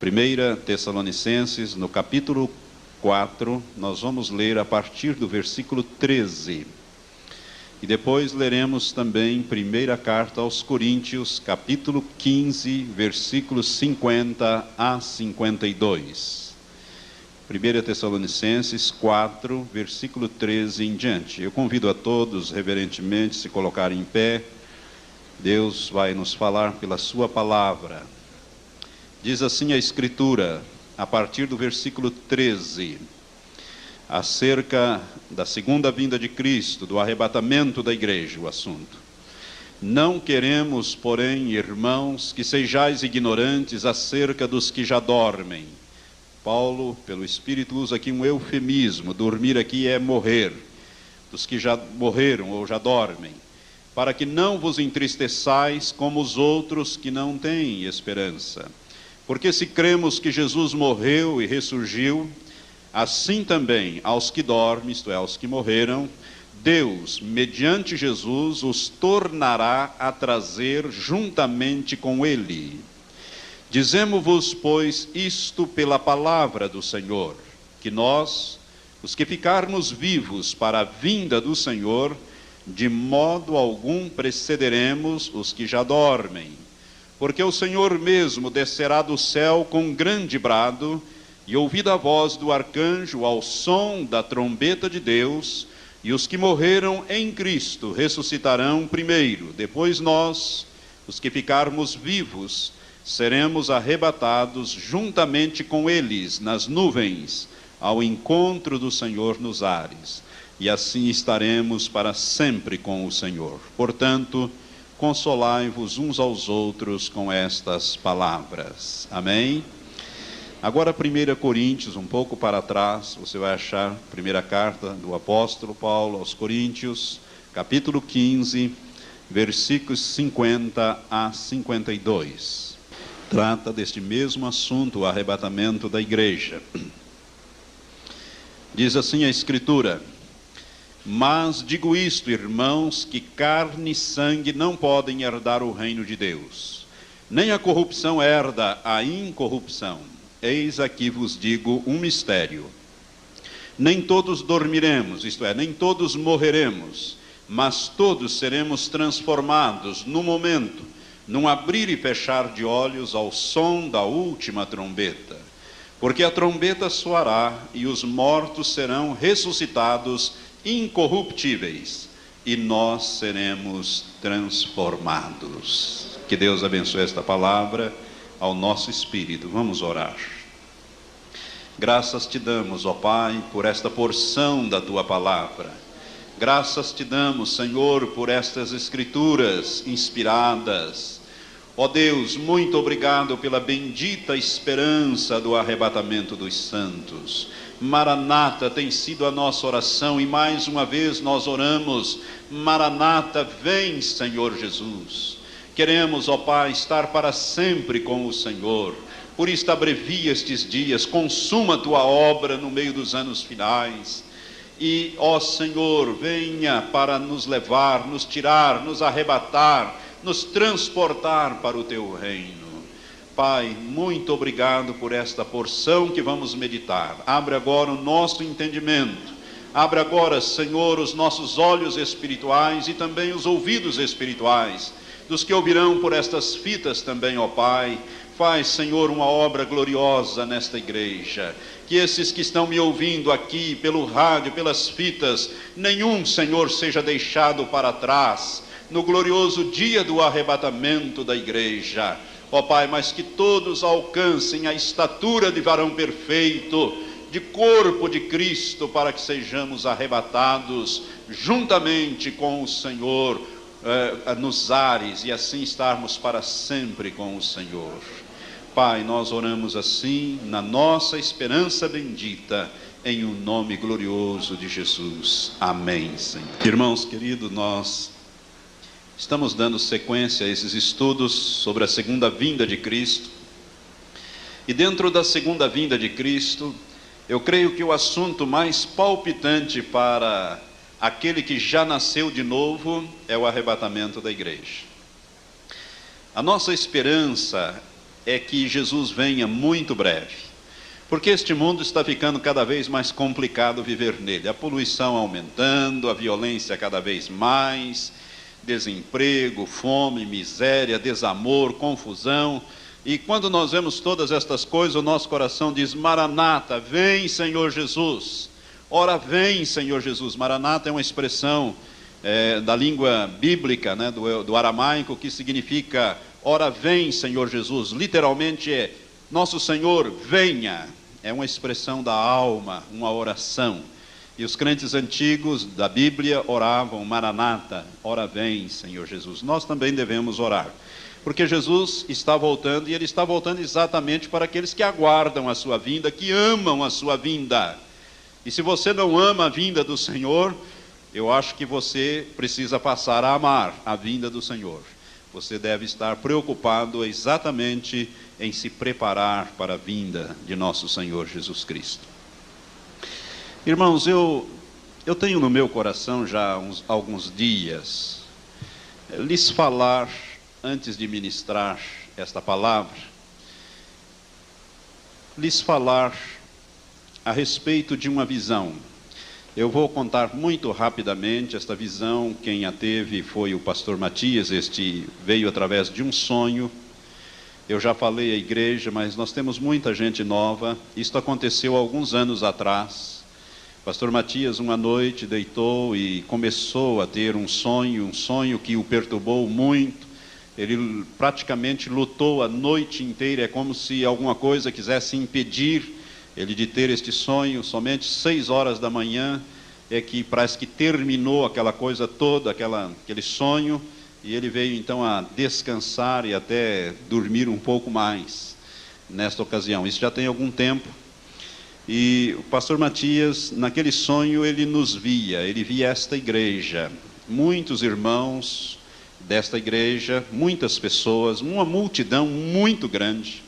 1 Tessalonicenses, no capítulo 4, nós vamos ler a partir do versículo 13. E depois leremos também primeira carta aos Coríntios, capítulo 15, versículos 50 a 52. 1 Tessalonicenses 4, versículo 13 em diante. Eu convido a todos, reverentemente, se colocarem em pé. Deus vai nos falar pela sua palavra. Diz assim a Escritura, a partir do versículo 13, acerca da segunda vinda de Cristo, do arrebatamento da igreja, o assunto. Não queremos, porém, irmãos, que sejais ignorantes acerca dos que já dormem. Paulo, pelo Espírito, usa aqui um eufemismo. Dormir aqui é morrer. Dos que já morreram ou já dormem. Para que não vos entristeçais como os outros que não têm esperança. Porque se cremos que Jesus morreu e ressurgiu, assim também aos que dormem, isto é, aos que morreram, Deus, mediante Jesus, os tornará a trazer juntamente com Ele. Dizemo-vos, pois, isto pela palavra do Senhor, que nós, os que ficarmos vivos para a vinda do Senhor, de modo algum precederemos os que já dormem. Porque o Senhor mesmo descerá do céu com grande brado, e ouvida a voz do arcanjo ao som da trombeta de Deus, e os que morreram em Cristo ressuscitarão primeiro. Depois nós, os que ficarmos vivos, seremos arrebatados juntamente com eles nas nuvens, ao encontro do Senhor nos ares. E assim estaremos para sempre com o Senhor. Portanto, consolai-vos uns aos outros com estas palavras. Amém? Agora 1 Coríntios, um pouco para trás, você vai achar a primeira carta do apóstolo Paulo aos Coríntios, capítulo 15, versículos 50 a 52. Trata deste mesmo assunto, o arrebatamento da igreja. Diz assim a Escritura: mas digo isto, irmãos, que carne e sangue não podem herdar o reino de Deus, nem a corrupção herda a incorrupção. Eis aqui vos digo um mistério. Nem todos dormiremos, isto é, nem todos morreremos, mas todos seremos transformados no momento, num abrir e fechar de olhos ao som da última trombeta. Porque a trombeta soará e os mortos serão ressuscitados incorruptíveis, e nós seremos transformados. Que Deus abençoe esta palavra ao nosso espírito. Vamos orar. Graças te damos, ó Pai, por esta porção da tua palavra. Graças te damos, Senhor, por estas escrituras inspiradas. Ó Deus, muito obrigado pela bendita esperança do arrebatamento dos santos. Maranata tem sido a nossa oração, e mais uma vez nós oramos: Maranata, vem, Senhor Jesus. Queremos, ó Pai, estar para sempre com o Senhor. Por isso abrevia estes dias, consuma a tua obra no meio dos anos finais. E, ó Senhor, venha para nos levar, nos tirar, nos arrebatar, nos transportar para o teu reino. Pai, muito obrigado por esta porção que vamos meditar. Abre agora o nosso entendimento. Abre agora, Senhor, os nossos olhos espirituais e também os ouvidos espirituais dos que ouvirão por estas fitas também, ó Pai. Faz, Senhor, uma obra gloriosa nesta igreja. Que esses que estão me ouvindo aqui pelo rádio, pelas fitas, nenhum, Senhor, seja deixado para trás no glorioso dia do arrebatamento da igreja. Ó Pai, mas que todos alcancem a estatura de varão perfeito, de corpo de Cristo, para que sejamos arrebatados juntamente com o Senhor nos ares, e assim estarmos para sempre com o Senhor. Pai, nós oramos assim, na nossa esperança bendita, em o nome glorioso de Jesus. Amém, Senhor. Irmãos queridos, nós estamos dando sequência a esses estudos sobre a segunda vinda de Cristo. E dentro da segunda vinda de Cristo, eu creio que o assunto mais palpitante para aquele que já nasceu de novo é o arrebatamento da igreja. A nossa esperança é que Jesus venha muito breve. Porque este mundo está ficando cada vez mais complicado viver nele. A poluição aumentando, a violência cada vez mais, desemprego, fome, miséria, desamor, confusão. E quando nós vemos todas estas coisas, o nosso coração diz: Maranata, vem Senhor Jesus. Ora vem Senhor Jesus. Maranata é uma expressão da língua bíblica, né, do aramaico, que significa: ora vem Senhor Jesus. Literalmente é: nosso Senhor, venha. É uma expressão da alma, uma oração. E os crentes antigos da Bíblia oravam: Maranata, ora vem Senhor Jesus. Nós também devemos orar, porque Jesus está voltando, e Ele está voltando exatamente para aqueles que aguardam a sua vinda, que amam a sua vinda. E se você não ama a vinda do Senhor, eu acho que você precisa passar a amar a vinda do Senhor. Você deve estar preocupado exatamente em se preparar para a vinda de nosso Senhor Jesus Cristo. Irmãos, eu tenho no meu coração já alguns dias lhes falar, antes de ministrar esta palavra, lhes falar a respeito de uma visão. Eu vou contar muito rapidamente esta visão. Quem a teve foi o pastor Matias. Este veio através de um sonho. Eu já falei à igreja, mas nós temos muita gente nova. Isto aconteceu há alguns anos atrás. Pastor Matias, uma noite, deitou e começou a ter um sonho que o perturbou muito. Ele praticamente lutou a noite inteira. É como se alguma coisa quisesse impedir ele de ter este sonho. Somente 6 horas da manhã é que parece que terminou aquela coisa toda, aquele sonho, e ele veio então a descansar e até dormir um pouco mais nesta ocasião. Isso já tem algum tempo. E o pastor Matias, naquele sonho, ele via esta igreja, muitos irmãos desta igreja, muitas pessoas, uma multidão muito grande,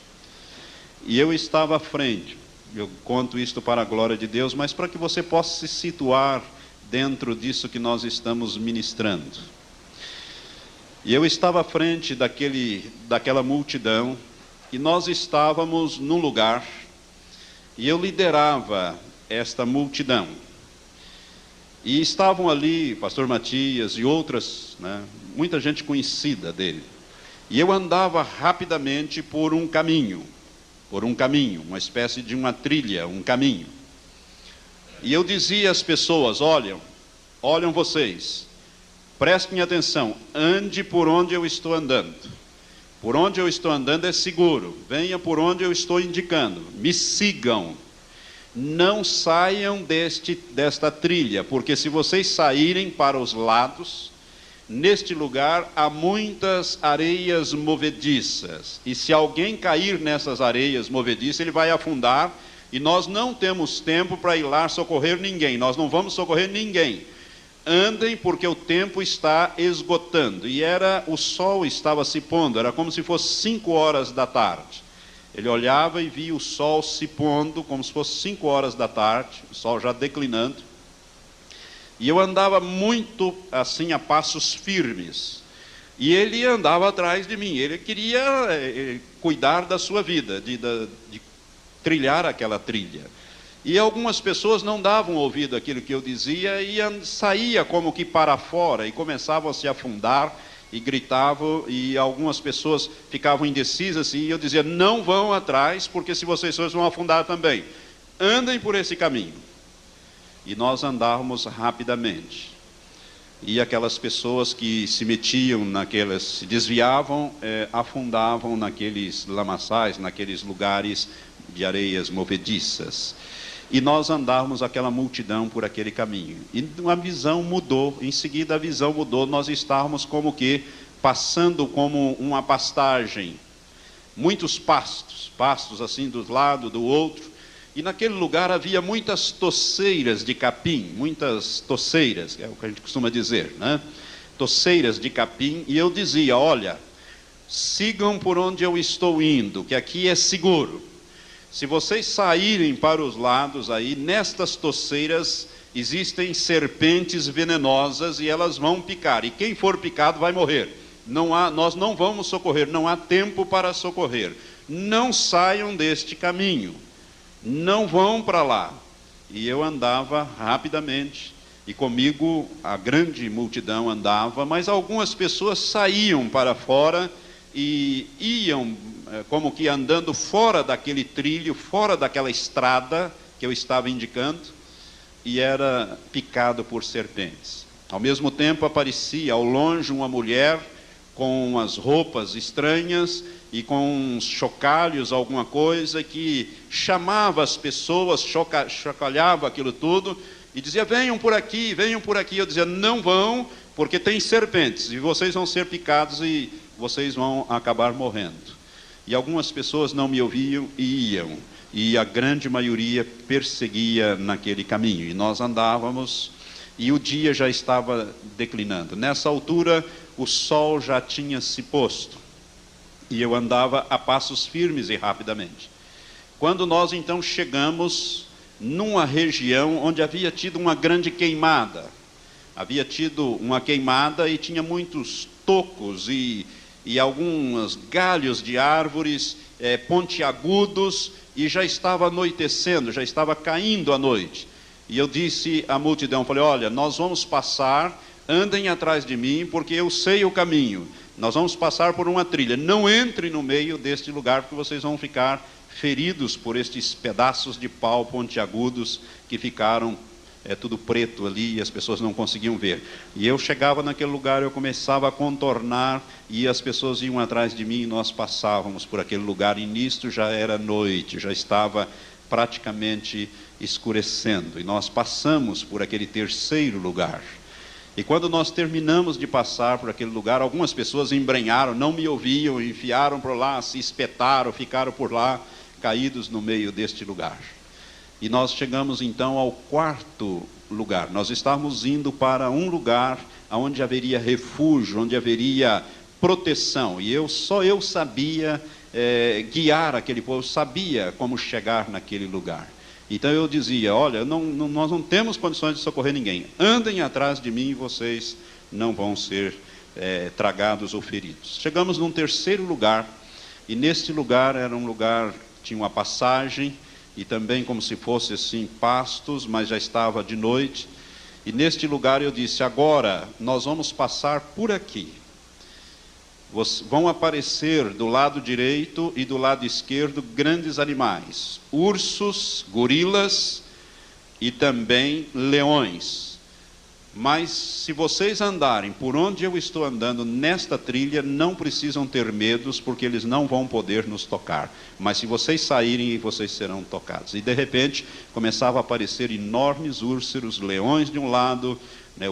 e eu estava à frente. Eu conto isto para a glória de Deus, mas para que você possa se situar dentro disso que nós estamos ministrando. E eu estava à frente daquela multidão, e nós estávamos num lugar, e eu liderava esta multidão. E estavam ali pastor Matias e outras, né, muita gente conhecida dele. E eu andava rapidamente por um caminho, uma espécie de uma trilha, um caminho. E eu dizia às pessoas: olham vocês, prestem atenção, ande por onde eu estou andando. Por onde eu estou andando é seguro, venha por onde eu estou indicando, me sigam. Não saiam desta trilha, porque se vocês saírem para os lados, neste lugar há muitas areias movediças, e se alguém cair nessas areias movediças, ele vai afundar, e nós não temos tempo para ir lá socorrer ninguém, nós não vamos socorrer ninguém. Andem, porque o tempo está esgotando. E o sol estava se pondo, era como se fosse 5 horas da tarde. Ele olhava e via o sol se pondo, como se fosse 5 horas da tarde, o sol já declinando. E eu andava muito assim, a passos firmes. E ele andava atrás de mim. Ele queria cuidar da sua vida, de trilhar aquela trilha. E algumas pessoas não davam ouvido àquilo que eu dizia e saía como que para fora e começavam a se afundar e gritavam, e algumas pessoas ficavam indecisas, e eu dizia: não vão atrás, porque se vocês vão afundar também. Andem por esse caminho. E nós andávamos rapidamente. E aquelas pessoas que se metiam se desviavam, afundavam naqueles lamaçais, naqueles lugares de areias movediças. E nós andávamos aquela multidão por aquele caminho. E a visão mudou, em seguida a visão mudou, nós estávamos como que passando como uma pastagem. Muitos pastos assim do lado, do outro. E naquele lugar havia muitas toceiras de capim, muitas toceiras, é o que a gente costuma dizer, né? Toceiras de capim, e eu dizia: olha, sigam por onde eu estou indo, que aqui é seguro. Se vocês saírem para os lados aí, nestas toceiras existem serpentes venenosas e elas vão picar, e quem for picado vai morrer. Nós não vamos socorrer, não há tempo para socorrer. não saiam deste caminho, não vão para lá. E eu andava rapidamente, e comigo a grande multidão andava, mas algumas pessoas saíam para fora e iam como que andando fora daquele trilho, fora daquela estrada que eu estava indicando, e era picado por serpentes. Ao mesmo tempo aparecia ao longe uma mulher com as roupas estranhas e com uns chocalhos, alguma coisa, que chamava as pessoas, chocalhava aquilo tudo, e dizia, venham por aqui, venham por aqui. Eu dizia, não vão, porque tem serpentes, e vocês vão ser picados e vocês vão acabar morrendo. E algumas pessoas não me ouviam e iam, e a grande maioria perseguia naquele caminho, e nós andávamos, e o dia já estava declinando. Nessa altura, o sol já tinha se posto, e eu andava a passos firmes e rapidamente. Quando nós então chegamos numa região onde havia tido uma grande queimada, havia tido uma queimada e tinha muitos tocos e alguns galhos de árvores pontiagudos, e já estava anoitecendo, já estava caindo a noite. E eu disse à multidão, falei, olha, nós vamos passar, andem atrás de mim, porque eu sei o caminho. Nós vamos passar por uma trilha, não entrem no meio deste lugar, porque vocês vão ficar feridos por estes pedaços de pau pontiagudos que ficaram tudo preto ali, e as pessoas não conseguiam ver. E eu chegava naquele lugar, eu começava a contornar, e as pessoas iam atrás de mim, e nós passávamos por aquele lugar, e nisto já era noite, já estava praticamente escurecendo, e nós passamos por aquele terceiro lugar. E quando nós terminamos de passar por aquele lugar, algumas pessoas embrenharam, não me ouviam, enfiaram por lá, se espetaram, ficaram por lá, caídos no meio deste lugar. E nós chegamos então ao quarto lugar. Nós estávamos indo para um lugar onde haveria refúgio, onde haveria proteção. E só eu sabia guiar aquele povo, sabia como chegar naquele lugar. Então eu dizia, olha, nós não temos condições de socorrer ninguém. Andem atrás de mim e vocês não vão ser tragados ou feridos. Chegamos num terceiro lugar, e neste lugar era um lugar, tinha uma passagem, e também como se fosse assim pastos, mas já estava de noite. E neste lugar eu disse, agora nós vamos passar por aqui. Vão aparecer do lado direito e do lado esquerdo grandes animais, ursos, gorilas e também leões. Mas se vocês andarem por onde eu estou andando nesta trilha, não precisam ter medos, porque eles não vão poder nos tocar. Mas se vocês saírem, vocês serão tocados. E de repente começava a aparecer enormes ursos, leões de um lado,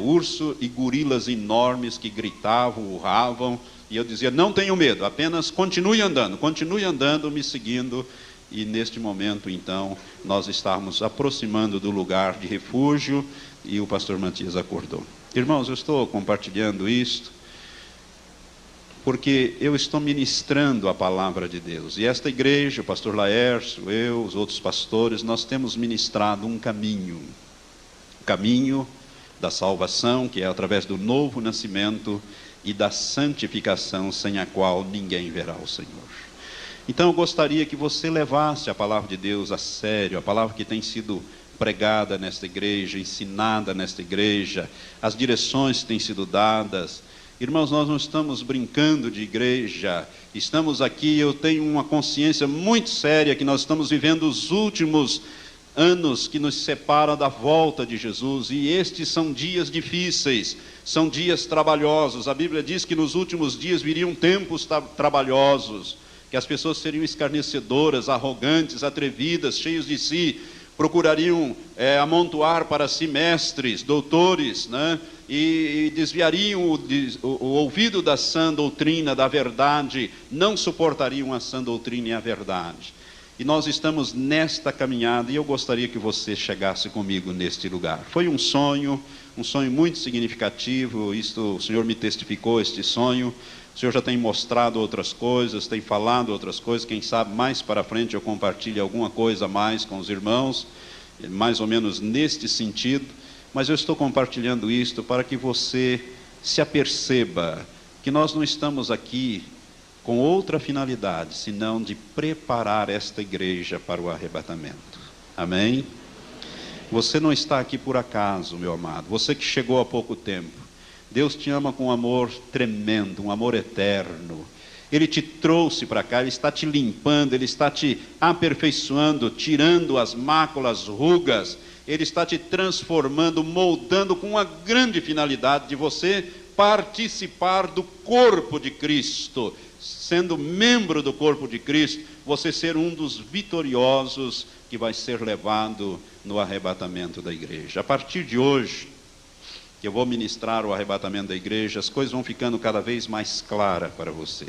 urso e gorilas enormes que gritavam, urravam. E eu dizia, não tenham medo, apenas continue andando, me seguindo. E neste momento, então, nós estávamos aproximando do lugar de refúgio, e o pastor Matias acordou. Irmãos, eu estou compartilhando isto, porque eu estou ministrando a palavra de Deus. E esta igreja, o pastor Laércio, eu, os outros pastores, nós temos ministrado um caminho. O caminho da salvação, que é através do novo nascimento, e da santificação, sem a qual ninguém verá o Senhor. Então eu gostaria que você levasse a palavra de Deus a sério, a palavra que tem sido pregada nesta igreja, ensinada nesta igreja, as direções que têm sido dadas. Irmãos, nós não estamos brincando de igreja, estamos aqui, eu tenho uma consciência muito séria que nós estamos vivendo os últimos anos que nos separam da volta de Jesus, e estes são dias difíceis, são dias trabalhosos. A Bíblia diz que nos últimos dias viriam tempos trabalhosos, que as pessoas seriam escarnecedoras, arrogantes, atrevidas, cheios de si, procurariam amontoar para si mestres, doutores, e desviariam o ouvido da sã doutrina, da verdade, não suportariam a sã doutrina e a verdade. E nós estamos nesta caminhada, e eu gostaria que você chegasse comigo neste lugar. Foi um sonho muito significativo, o Senhor me testificou este sonho. O Senhor já tem mostrado outras coisas, tem falado outras coisas, quem sabe mais para frente eu compartilhe alguma coisa a mais com os irmãos, mais ou menos neste sentido, mas eu estou compartilhando isto para que você se aperceba que nós não estamos aqui com outra finalidade, senão de preparar esta igreja para o arrebatamento. Amém? Você não está aqui por acaso, meu amado. Você que chegou há pouco tempo. Deus te ama com um amor tremendo, um amor eterno. Ele te trouxe para cá, Ele está te limpando, Ele está te aperfeiçoando, tirando as máculas, rugas. Ele está te transformando, moldando com uma grande finalidade de você participar do corpo de Cristo. Sendo membro do corpo de Cristo, você ser um dos vitoriosos que vai ser levado no arrebatamento da igreja. A partir de hoje, que eu vou ministrar o arrebatamento da igreja, as coisas vão ficando cada vez mais claras para você.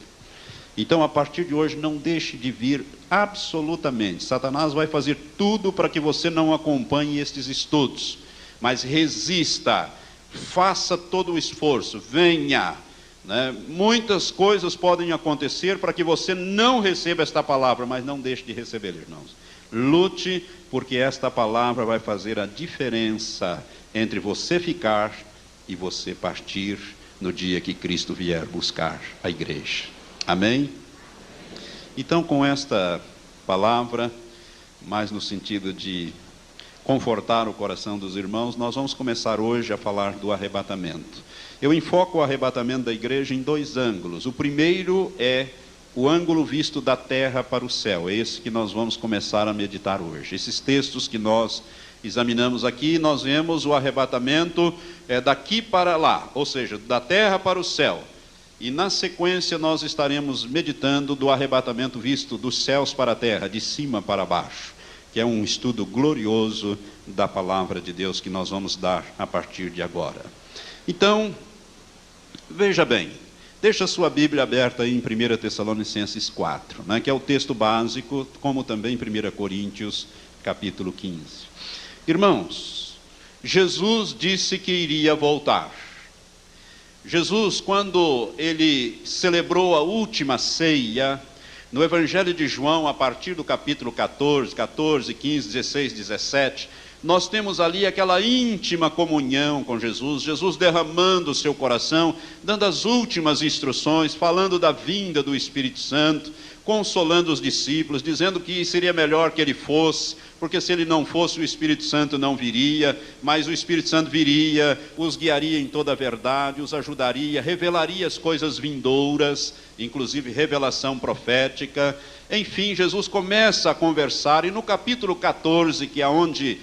Então, a partir de hoje, não deixe de vir absolutamente. Satanás vai fazer tudo para que você não acompanhe estes estudos. Mas resista, faça todo o esforço, venha. Muitas coisas podem acontecer para que você não receba esta palavra, mas não deixe de receber, irmãos. Lute, porque esta palavra vai fazer a diferença entre você ficar e você partir no dia que Cristo vier buscar a igreja. Amém? Então, com esta palavra, mais no sentido de confortar o coração dos irmãos, nós vamos começar hoje a falar do arrebatamento. Eu enfoco o arrebatamento da igreja em dois ângulos. O primeiro é o ângulo visto da terra para o céu. É esse que nós vamos começar a meditar hoje. Esses textos que nós examinamos aqui, nós vemos o arrebatamento daqui para lá, ou seja, da terra para o céu. E na sequência nós estaremos meditando do arrebatamento visto dos céus para a terra, de cima para baixo, que é um estudo glorioso da palavra de Deus que nós vamos dar a partir de agora. Então, veja bem, deixa a sua Bíblia aberta aí em 1 Tessalonicenses 4, que é o texto básico, como também 1 Coríntios, capítulo 15. Irmãos, Jesus disse que iria voltar. Jesus, quando ele celebrou a última ceia, no Evangelho de João, a partir do capítulo 14, 15, 16, 17, nós temos ali aquela íntima comunhão com Jesus, Jesus derramando o seu coração, dando as últimas instruções, falando da vinda do Espírito Santo, consolando os discípulos, dizendo que seria melhor que ele fosse, porque se ele não fosse, o Espírito Santo não viria, mas o Espírito Santo viria, os guiaria em toda a verdade, os ajudaria, revelaria as coisas vindouras, inclusive revelação profética. Enfim, Jesus começa a conversar, e no capítulo 14, que é onde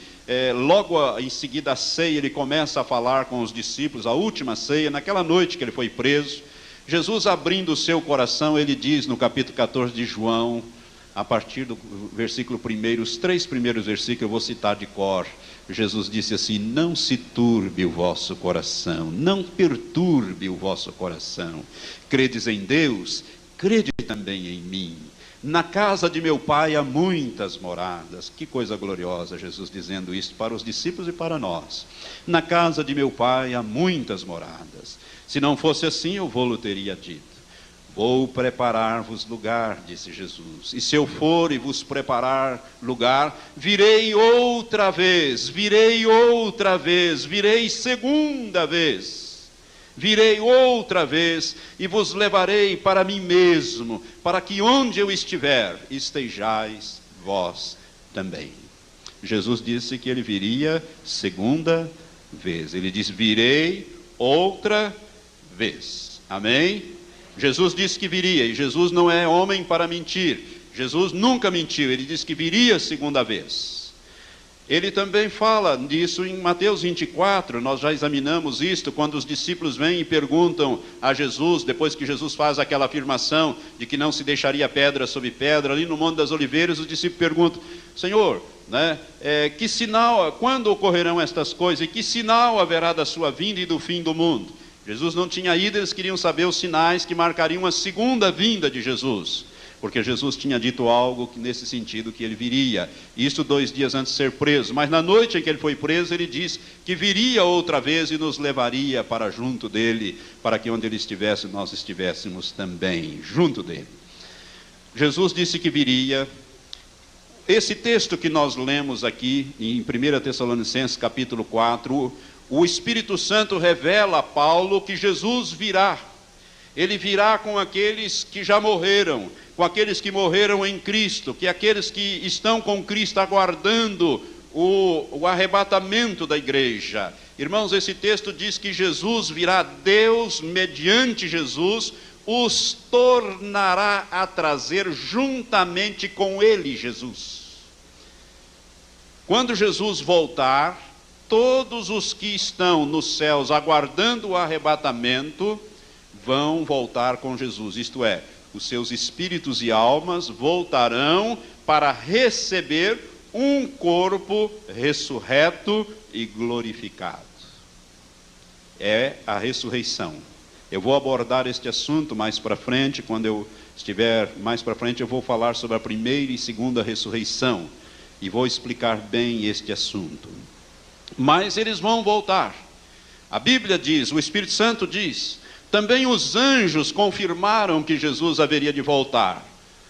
logo em seguida a ceia, ele começa a falar com os discípulos, a última ceia, naquela noite que ele foi preso, Jesus abrindo o seu coração, ele diz no capítulo 14 de João, a partir do versículo 1, os 3 primeiros versículos eu vou citar de cor. Jesus disse assim: não se turbe o vosso coração, não perturbe o vosso coração. Credes em Deus, crede também em mim. Na casa de meu pai há muitas moradas. Que coisa gloriosa, Jesus dizendo isso para os discípulos e para nós. Na casa de meu pai há muitas moradas. Se não fosse assim, eu vou-lo teria dito. Vou preparar-vos lugar, disse Jesus. E se eu for e vos preparar lugar, virei outra vez, virei segunda vez. Virei outra vez e vos levarei para mim mesmo, para que onde eu estiver, estejais vós também. Jesus disse que ele viria segunda vez. Ele disse: virei outra vez. Amém? Jesus disse que viria, e Jesus não é homem para mentir. Jesus nunca mentiu, ele disse que viria segunda vez. Ele também fala disso em Mateus 24, nós já examinamos isto, quando os discípulos vêm e perguntam a Jesus, depois que Jesus faz aquela afirmação de que não se deixaria pedra sobre pedra, ali no Monte das Oliveiras, os discípulos perguntam: Senhor, que sinal, quando ocorrerão estas coisas, e que sinal haverá da sua vinda e do fim do mundo? Jesus não tinha ido, eles queriam saber os sinais que marcariam a segunda vinda de Jesus, porque Jesus tinha dito algo nesse sentido, que ele viria, isso 2 dias antes de ser preso, mas na noite em que ele foi preso, ele disse que viria outra vez e nos levaria para junto dele, para que onde ele estivesse, nós estivéssemos também junto dele. Jesus disse que viria. Esse texto que nós lemos aqui, em 1 Tessalonicenses capítulo 4, o Espírito Santo revela a Paulo que Jesus virá. Ele virá com aqueles que já morreram, com aqueles que morreram em Cristo, que aqueles que estão com Cristo aguardando o arrebatamento da igreja. Irmãos, esse texto diz que Jesus virá, Deus, mediante Jesus, os tornará a trazer juntamente com ele, Jesus. Quando Jesus voltar, todos os que estão nos céus aguardando o arrebatamento vão voltar com Jesus, isto é, os seus espíritos e almas voltarão para receber um corpo ressurreto e glorificado. É a ressurreição. Eu vou abordar este assunto mais para frente. Quando eu estiver mais para frente, eu vou falar sobre a primeira e segunda ressurreição e vou explicar bem este assunto. Mas eles vão voltar. A Bíblia diz, o Espírito Santo diz, também os anjos confirmaram que Jesus haveria de voltar.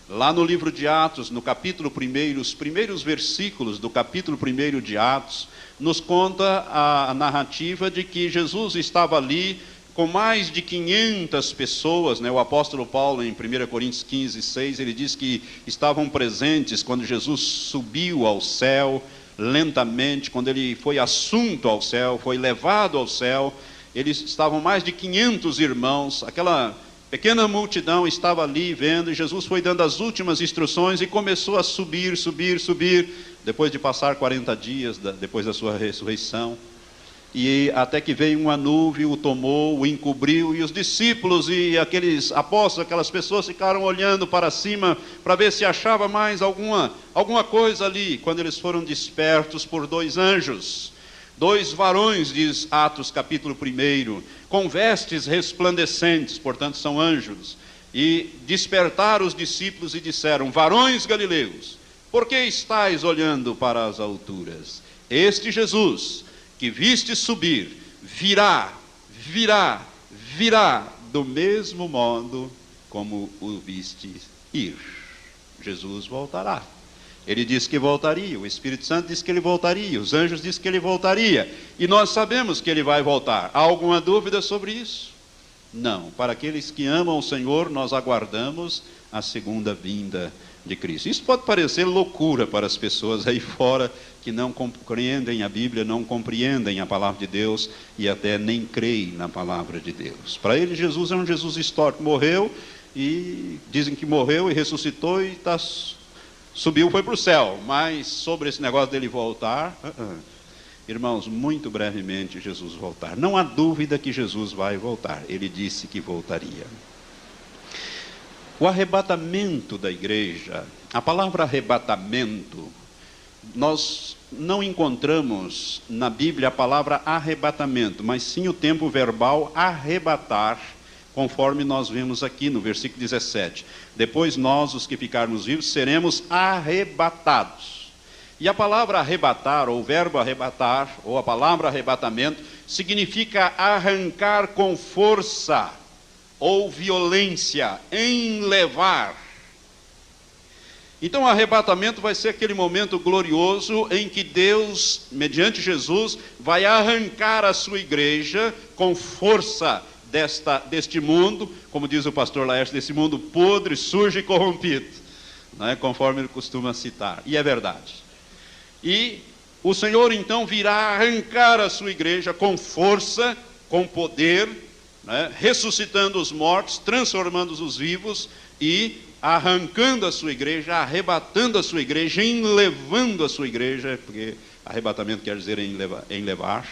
Lá no livro de Atos, no capítulo 1, os primeiros versículos do capítulo 1 de Atos, nos conta a narrativa de que Jesus estava ali com mais de 500 pessoas, né? O apóstolo Paulo, em 1 Coríntios 15, 6, ele diz que estavam presentes quando Jesus subiu ao céu, lentamente, quando ele foi assunto ao céu, foi levado ao céu. Eles estavam mais de 500 irmãos, aquela pequena multidão estava ali vendo, e Jesus foi dando as últimas instruções e começou a subir, depois de passar 40 dias, depois da sua ressurreição, e até que veio uma nuvem, o tomou, o encobriu, e os discípulos e aqueles apóstolos, aquelas pessoas ficaram olhando para cima, para ver se achava mais alguma coisa ali, quando eles foram despertos por 2 anjos, 2 varões, diz Atos capítulo 1, com vestes resplandecentes, portanto são anjos, e despertaram os discípulos e disseram: varões galileus, por que estáis olhando para as alturas? Este Jesus, que viste subir, virá do mesmo modo como o viste ir. Jesus voltará. Ele disse que voltaria, o Espírito Santo disse que ele voltaria, os anjos disseram que ele voltaria, e nós sabemos que ele vai voltar. Há alguma dúvida sobre isso? Não. Para aqueles que amam o Senhor, nós aguardamos a segunda vinda de Cristo. Isso pode parecer loucura para as pessoas aí fora que não compreendem a Bíblia, não compreendem a palavra de Deus e até nem creem na palavra de Deus. Para eles, Jesus é um Jesus histórico, morreu e dizem que morreu e ressuscitou e subiu, foi para o céu. Mas sobre esse negócio dele voltar, irmãos, muito brevemente Jesus voltar. Não há dúvida que Jesus vai voltar. Ele disse que voltaria. O arrebatamento da igreja, a palavra arrebatamento, nós não encontramos na Bíblia a palavra arrebatamento, mas sim o tempo verbal arrebatar, conforme nós vemos aqui no versículo 17. Depois nós, os que ficarmos vivos, seremos arrebatados. E a palavra arrebatar, ou o verbo arrebatar, ou a palavra arrebatamento, significa arrancar com força ou violência, enlevar. Então o arrebatamento vai ser aquele momento glorioso em que Deus, mediante Jesus, vai arrancar a sua igreja com força deste mundo, como diz o pastor Laércio, desse mundo podre, sujo e corrompido, né, conforme ele costuma citar, e é verdade. E o Senhor então virá arrancar a sua igreja com força, com poder, né, ressuscitando os mortos, transformando os vivos e arrancando a sua igreja, arrebatando a sua igreja, enlevando a sua igreja, porque arrebatamento quer dizer enlevar.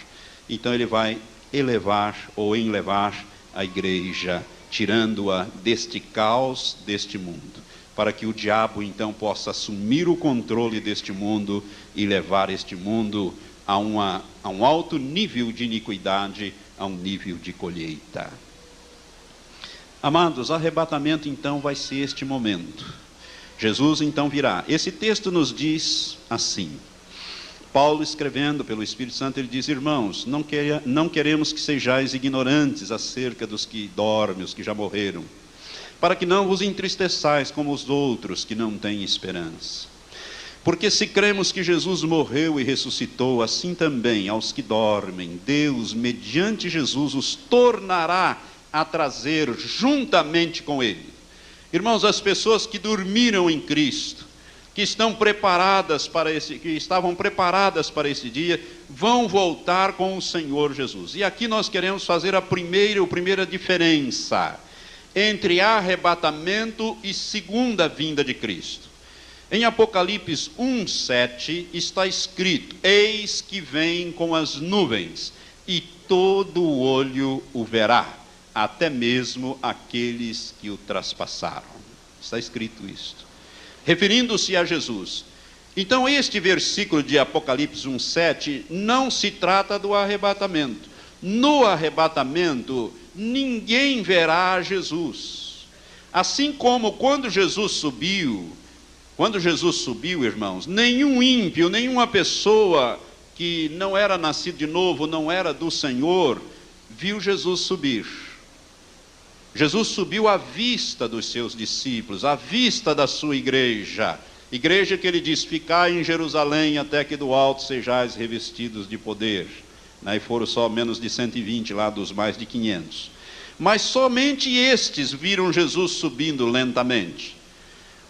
Então ele vai elevar ou enlevar a igreja, tirando-a deste caos, deste mundo, para que o diabo então possa assumir o controle deste mundo e levar este mundo a um alto nível de iniquidade, a um nível de colheita. Amados, arrebatamento então vai ser este momento. Jesus então virá. Esse texto nos diz assim, Paulo escrevendo pelo Espírito Santo, ele diz: irmãos, não queremos que sejais ignorantes acerca dos que dormem, os que já morreram, para que não vos entristeçais como os outros que não têm esperança. Porque se cremos que Jesus morreu e ressuscitou, assim também aos que dormem, Deus, mediante Jesus, os tornará a trazer juntamente com ele. Irmãos, as pessoas que dormiram em Cristo, que estavam preparadas para esse dia, vão voltar com o Senhor Jesus. E aqui nós queremos fazer a primeira diferença entre arrebatamento e segunda vinda de Cristo. Em Apocalipse 1:7 está escrito: eis que vem com as nuvens, e todo olho o verá, até mesmo aqueles que o traspassaram. Está escrito isto, referindo-se a Jesus. Então este versículo de Apocalipse 1:7 não se trata do arrebatamento. No arrebatamento, ninguém verá Jesus. Assim como quando Jesus subiu, irmãos, nenhum ímpio, nenhuma pessoa que não era nascido de novo, não era do Senhor, viu Jesus subir. Jesus subiu à vista dos seus discípulos, à vista da sua igreja que ele diz: ficai em Jerusalém até que do alto sejais revestidos de poder. E foram só menos de 120 lá dos mais de 500. Mas somente estes viram Jesus subindo lentamente.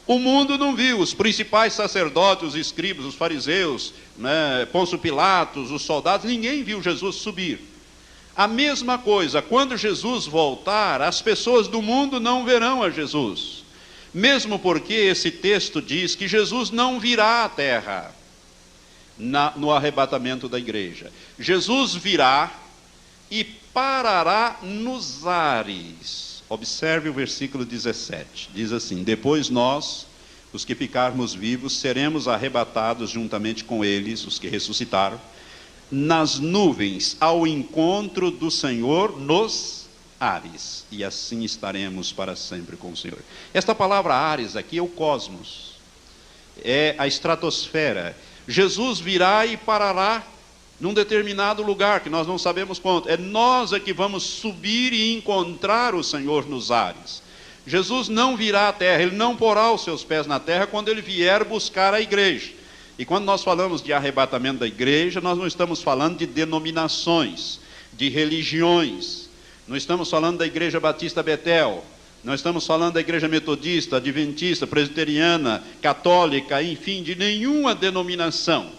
O mundo não viu. Os principais sacerdotes, os escribas, os fariseus, Pôncio Pilatos, os soldados, ninguém viu Jesus subir. A mesma coisa, quando Jesus voltar, as pessoas do mundo não verão a Jesus. Mesmo porque esse texto diz que Jesus não virá à terra no arrebatamento da igreja. Jesus virá e parará nos ares. Observe o versículo 17. Diz assim: depois nós, os que ficarmos vivos, seremos arrebatados juntamente com eles, os que ressuscitaram, nas nuvens, ao encontro do Senhor nos ares, e assim estaremos para sempre com o Senhor. Esta palavra ares aqui é o cosmos, é a estratosfera. Jesus virá e parará num determinado lugar, que nós não sabemos quanto. É nós que vamos subir e encontrar o Senhor nos ares. Jesus não virá à terra, ele não porá os seus pés na terra quando ele vier buscar a igreja. E quando nós falamos de arrebatamento da igreja, nós não estamos falando de denominações, de religiões. Não estamos falando da Igreja Batista Betel, não estamos falando da Igreja Metodista, Adventista, Presbiteriana, Católica, enfim, de nenhuma denominação.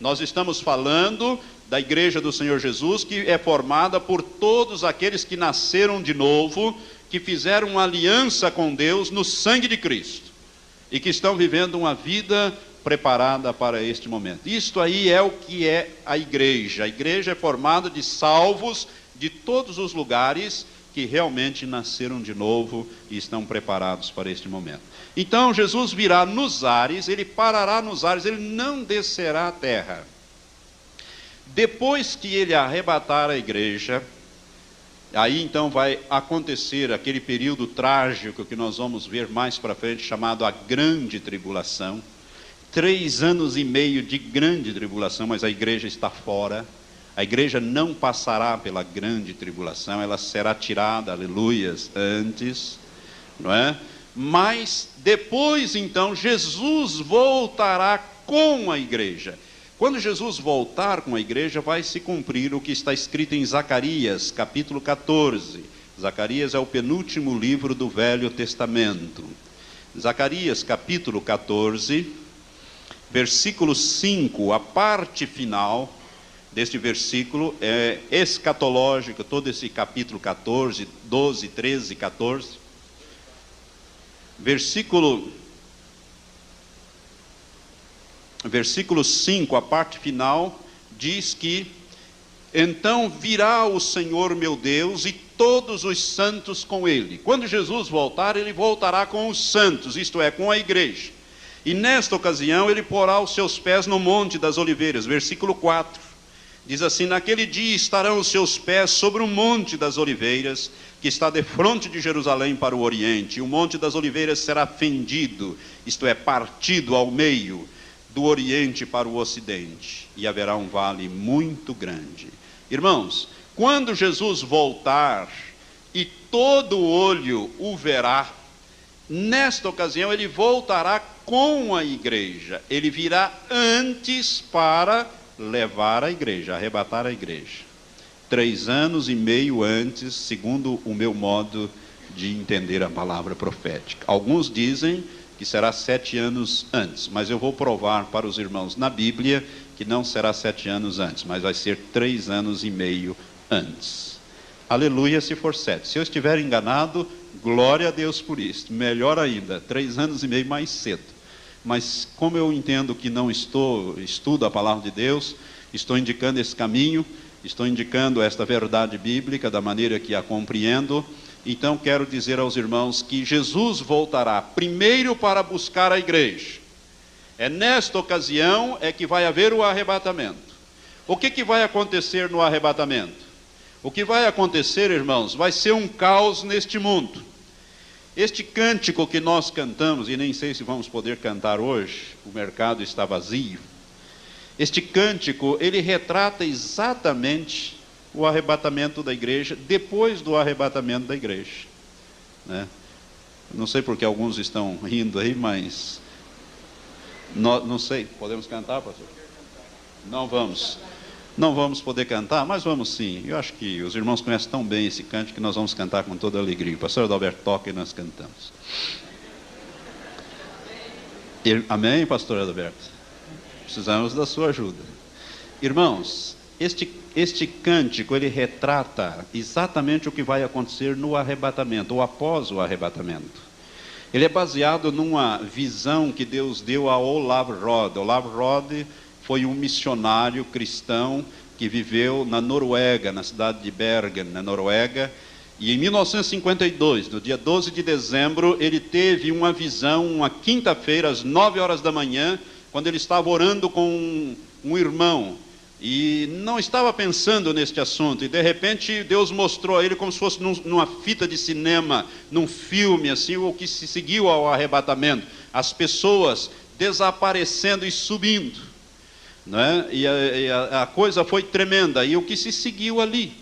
Nós estamos falando da Igreja do Senhor Jesus, que é formada por todos aqueles que nasceram de novo, que fizeram uma aliança com Deus no sangue de Cristo, e que estão vivendo uma vida preparada para este momento. Isto aí é o que é a igreja. A igreja é formada de salvos de todos os lugares que realmente nasceram de novo e estão preparados para este momento. Então Jesus virá nos ares, ele parará nos ares, ele não descerá à terra. Depois que ele arrebatar a igreja, aí então vai acontecer aquele período trágico que nós vamos ver mais para frente, chamado a Grande Tribulação. 3 anos e meio de grande tribulação, mas a igreja está fora. A igreja não passará pela grande tribulação, ela será tirada, aleluias, antes, não é? Mas depois então Jesus voltará com a igreja. Quando Jesus voltar com a igreja, vai se cumprir o que está escrito em Zacarias, capítulo 14. Zacarias é o penúltimo livro do Velho Testamento. Zacarias, capítulo 14, versículo 5, a parte final deste versículo é escatológica, todo esse capítulo 14, 12, 13, 14. Versículo 5, a parte final, diz que: então virá o Senhor meu Deus e todos os santos com ele. Quando Jesus voltar, ele voltará com os santos, isto é, com a igreja. E nesta ocasião ele porá os seus pés no Monte das Oliveiras. Versículo 4, diz assim: naquele dia estarão os seus pés sobre o Monte das Oliveiras, que está defronte de Jerusalém para o oriente. E o Monte das Oliveiras será fendido, isto é, partido ao meio, do oriente para o ocidente, e haverá um vale muito grande. Irmãos, quando Jesus voltar e todo olho o verá, nesta ocasião ele voltará com a igreja. Ele virá antes para levar a igreja, arrebatar a igreja. 3 anos e meio antes, segundo o meu modo de entender a palavra profética. Alguns dizem que será 7 anos antes, mas eu vou provar para os irmãos na Bíblia que não será 7 anos antes, mas vai ser 3 anos e meio antes. Aleluia se for 7. Se eu estiver enganado, glória a Deus por isso. Melhor ainda, 3 anos e meio mais cedo. Mas como eu entendo que não estudo a palavra de Deus, estou indicando esse caminho, estou indicando esta verdade bíblica da maneira que a compreendo. Então quero dizer aos irmãos que Jesus voltará primeiro para buscar a igreja. É nesta ocasião é que vai haver o arrebatamento. O que vai acontecer no arrebatamento? O que vai acontecer, irmãos, vai ser um caos neste mundo. Este cântico que nós cantamos, e nem sei se vamos poder cantar hoje, o mercado está vazio. Este cântico, ele retrata exatamente o arrebatamento da igreja, depois do arrebatamento da igreja, né? Não sei porque alguns estão rindo aí, mas não sei, podemos cantar, pastor? Não vamos poder cantar, mas vamos sim. Eu acho que os irmãos conhecem tão bem esse cântico que nós vamos cantar com toda alegria. O pastor Adalberto toca e nós cantamos. Amém, pastor Adalberto? Precisamos da sua ajuda. Irmãos, este cântico, ele retrata exatamente o que vai acontecer no arrebatamento, ou após o arrebatamento. Ele é baseado numa visão que Deus deu a Olav Rod. Olav Rod foi um missionário cristão que viveu na Noruega, na cidade de Bergen, na Noruega. E em 1952, no dia 12 de dezembro, ele teve uma visão, uma quinta-feira, às 9 horas da manhã, quando ele estava orando com um irmão. E não estava pensando neste assunto, e de repente Deus mostrou a ele como se fosse numa fita de cinema, num filme assim, o que se seguiu ao arrebatamento, as pessoas desaparecendo e subindo, né? E a coisa foi tremenda, e o que se seguiu ali,